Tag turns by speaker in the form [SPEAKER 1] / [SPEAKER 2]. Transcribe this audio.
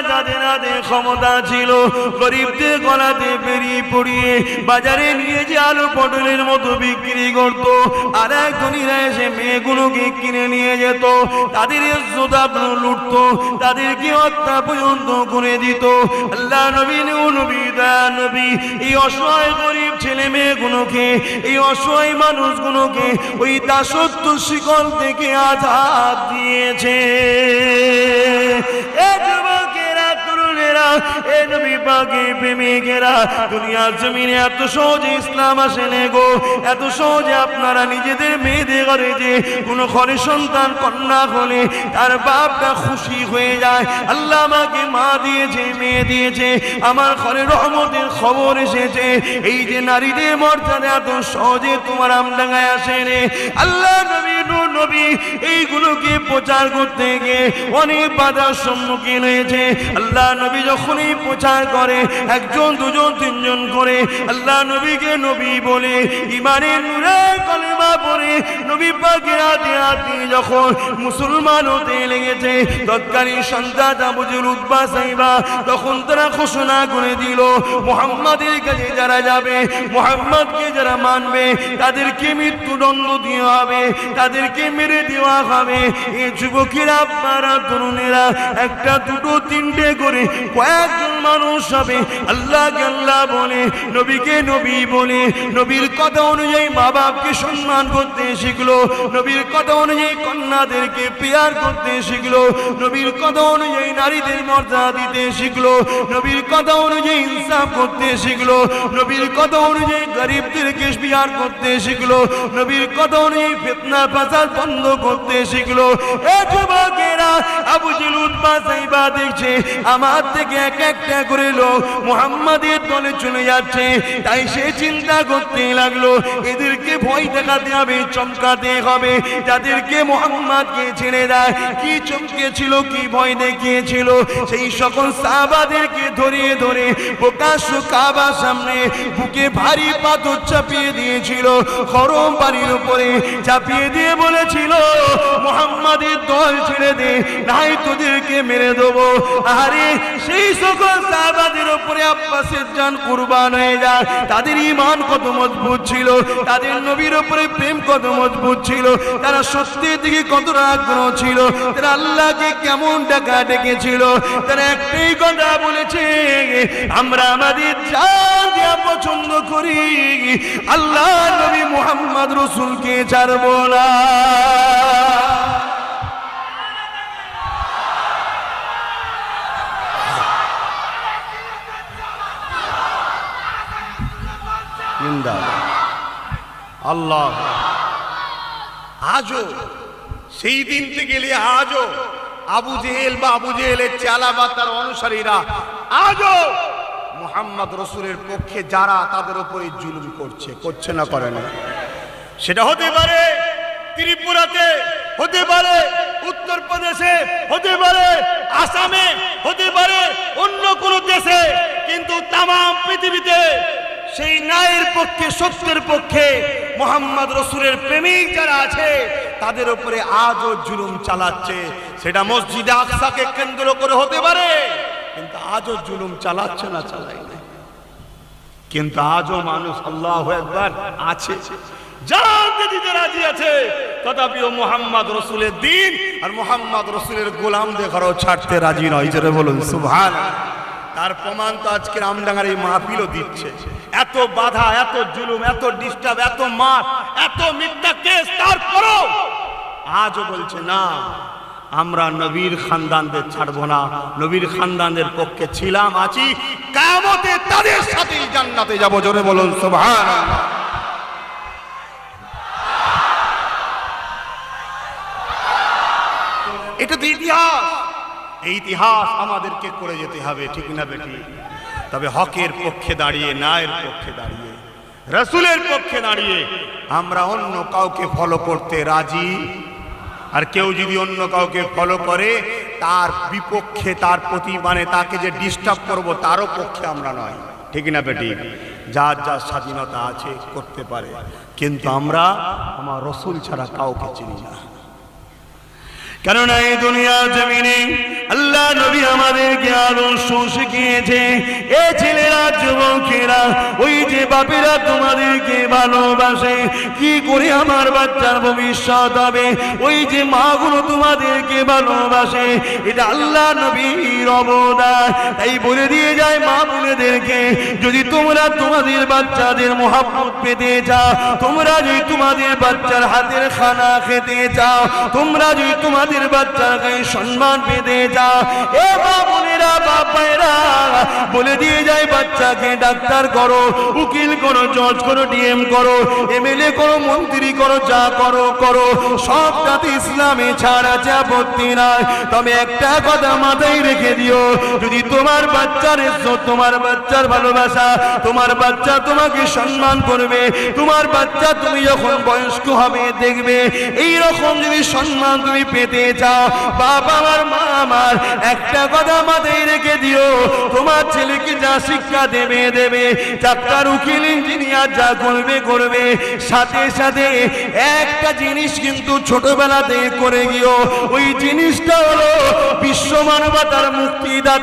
[SPEAKER 1] যাদের হাতে ক্ষমতা ছিল গরিবদের গলাতে বেরিয়ে পড়িয়ে বাজারে নিয়ে যে আলু পটলের মতো বিক্রি করত, আর এক ধনীরা এসে মেয়েগুলোকে কিনে নিয়ে যেত, তাদের ইজ্জত আপনার লুটত, তাদেরকে হত্যা পর্যন্ত করে দিত। আল্লাহ নবী নবী দয়া নবী এই অসহায় গরিব ছেলে মেয়েগুলোকে, এই অসহায় মানুষগুলোকে ওই দাসত্ব শিকল থেকে আজাদ দিয়েছে। এ নবী পাকের প্রেমিকেরা, দুনিয়ার জমিনে এত সহজে ইসলাম আসেনি গো, এত সহজে আপনারা নিজেদের মেয়েদের ঘরে যে কোনো ঘরে সন্তান কন্যা হলে তার বাপটা খুশি হয়ে যায়, আল্লাহ আমাকে মা দিয়েছে, মেয়ে দিয়েছে, আমার ঘরে রহমতের খবর এসেছে। এই যে নারীদের মর্যাদা এত সহজে তোমার আমডাঙ্গায় আসেনি। আল্লাহ নবী নবী এইগুলোকে প্রচার করতে গিয়ে অনেক বাধার সম্মুখীন হয়েছে। আল্লাহ নবী যখনই প্রচার করে একজন দুজন তিনজন করে আল্লাহ নবীকে নবী বলে ইমানের নূরে কলেমা পড়ে নবী পাকের হাতে হাতে যখন মুসলমান হতে লেগেছে, তৎকালীন সন্তান আবু জেহেল উতবা সাইবা তখন তারা ঘোষণা করে দিল মুহাম্মাদের কাছে যারা যাবে, মুহাম্মাদকে যারা মানবে তাদেরকে মৃত্যুদণ্ড দেওয়া হবে, তাদেরকে মেরে দেওয়া হবে। এই যুবকেরা আপনারা তরুণেরা একটা দুটো তিনটে করে কয়েকজন মানুষ হবে আল্লাহকে আল্লাহ বলে, নবীকে নবী বলে, নবীর কথা অনুযায়ী মা বাপকে সম্মান করতে শিখলো, নবীর কথা অনুযায়ী কন্যাদেরকে পেয়ার করতে শিখলো, নবীর কথা অনুযায়ী নারীদের মর্যাদা দিতে শিখলো, নবীর কথা অনুযায়ী ইনসাফ করতে শিখলো, নবীর কথা অনুযায়ী গরিবদেরকে পেয়ার করতে শিখলো, নবীর কথা অনুযায়ী ফিতনা ফাসাদ বন্ধ করতে শিখলো। এ যুবকেরা আবু জেহেল উতবা সাইবা দেখছে আমার থেকে এক একটা করে লোক মুহাম্মাদের দলে চলে যাচ্ছে, তাই সে চিন্তা করতে লাগলো এদেরকে ভয় দেখাতে হবে, চমকাতে হবে, যাদেরকে মুহাম্মাদকে ছেড়ে দেয়। কি চমকেছিল, কি ভয় দেখিয়েছিল, সেই সকল সাহাবাদেরকে ধরিয়ে ধরে প্রকাশ্য কাবার সামনে বুকে ভারী পাথর চাপিয়ে দিয়েছিল, গরম বাড়ির উপরে চাপিয়ে দিয়ে বলেছিল মুহাম্মাদের দল ছেড়ে দে, নাই তোদেরকে মেরে দেবো। আরে সেই সকল সাহাবাদের উপরে আব্বাসের জান কুরবান হয়ে যায়। তাদের ঈমান কত মজবুত ছিল, তাদের নবীর উপরে প্রেম কত মজবুত ছিল, তারা সত্যের দিকে কতটা আগ্রহ ছিল, তারা আল্লাহকে কেমন ডাকা ডেকেছিল। তারা একটাই কথা বলেছে, আমরা আমাদের জান দেয়া পছন্দ করি, আল্লাহ নবী মুহাম্মদ রাসূলকে ছাড়ব না।
[SPEAKER 2] আল্লাহ আজও সেই দিন থেকে আজও আবু জেহেল বা আবু জেহেলের চেলা বা তার অনুসারীরা আজও মুহাম্মদ রাসূলের পক্ষে যারা তাদের উপরে জুলুম করছে না করে না। সেটা হতে পারে ত্রিপুরাতে, হতে পারে উত্তরপ্রদেশে, হতে পারে আসামে, হতে পারে অন্য কোনো দেশে, কিন্তু তাম পৃথিবীতে সেই ন্যায়ের পক্ষে, সত্যের পক্ষে মুহাম্মদ রাসূলের প্রেমিক যারা আছে তাদের উপরে আজও জুলুম চালাচ্ছে। সেটা মসজিদে আকসাকে কেন্দ্র করে হতে পারে, কিন্তু আজও জুলুম চালাচ্ছে না, চালাই না। কিন্তু আজও মানুষ আল্লাহু আকবার আছে, জানতে দিতে রাজি আছে, তথাপিও মুহাম্মদ রাসূলের দিন আর মুহাম্মদ রাসূলের গোলামদের ঘরও ছাড়তে রাজি নয়। জোরে বলুন সুবহানাল্লাহ। তার প্রমাণ তো আজকে আমডাঙ্গার এই মাহফিলও দিচ্ছে। এত বাধা, এত জুলুম, এত ডিস্টার্ব, এত মার, এত মিথ্যা কেস, তারপরও আজও বলছে না আমরা নবীর খানদানদের ছাড়বো না, নবীর খানদানদের পক্ষে ছিলাম, আছি, কিয়ামতে তাদের সাথেই জান্নাতে যাব। জোরে বলুন সুবহানাল্লাহ। এটা তো ইতিহাস, এই ইতিহাস আমাদেরকে করে যেতে হবে, ঠিক না বেটি? তবে হকের পক্ষে দাঁড়িয়ে, ন্যায়ের পক্ষে দাঁড়িয়ে, রাসূলের পক্ষে দাঁড়িয়ে আমরা অন্য কাউকে ফলো করতে রাজি। আর কেউ যদি অন্য কাউকে ফলো করে তার বিপক্ষে, তার প্রতি মানে তাকে যে ডিস্টার্ব করব তারও পক্ষে আমরা নয়, ঠিক না বেটি? যার যার স্বাধীনতা আছে, করতে পারে, কিন্তু আমরা আমার রাসূল ছাড়া কাউকে চিনি না। কেননা এই দুনিয়া জমিনে
[SPEAKER 1] আল্লাহ নবী আমাদেরকে আদর্শ শিখিয়েছে। এ ছেলেরা, যুবকেরা, ওই যে বাপেরা তোমাদেরকে ভালোবাসে, কি করে আমার বাচ্চার ভবিষ্যৎ হবে, ওই যে মাগুলো তোমাদেরকে ভালোবাসে, এটা আল্লাহ নবীর অবদান। তাই বলে দিয়ে যায় মা বোনেদেরকে, যদি তোমরা তোমাদের বাচ্চাদের মহব্বত পেতে চাও, তোমরা যদি তোমাদের বাচ্চার হাতের খানা খেতে চাও, তোমরা যদি তোমাদের বাচ্চাকে সম্মান পেতে চাও, এ মা বোনেরা, বাবারা, বলে দিয়ে যায় বাচ্চাকে ডাক্তার করো, উকিল করো, জজ করো, ডিএম করো, এমএলএ করো, মন্ত্রী করো, যা করো করো, সবটাতে ইসলামে ছাড় আছে, আপত্তি নাই। তবে একটা কথা মাথায় রেখে দিও, যদি তোমার বাচ্চার ইজ্জত, তোমার বাচ্চার ভালোবাসা, তোমার বাচ্চা তোমাকে সম্মান করবে, তোমার বাচ্চা তুমি যখন বয়স্ক হবে দেখবে এই রকম যদি সম্মান তুমি পেতে চাও, বাবা আমার, মা আমার, একটা কথা মাথায় রেখে দিও, তোমার ছেলেকে যা শিক্ষা দেবে দেবে, ডাক্তার, উকিল, ইঞ্জিনিয়ার যা করবে করবে, সাথে সাথে একটা জিনিস কিন্তু ছোটবেলাতে করে গিয়েও, ওই জিনিসটা হলো বিশ্ব মানবতার মুক্তিদাতা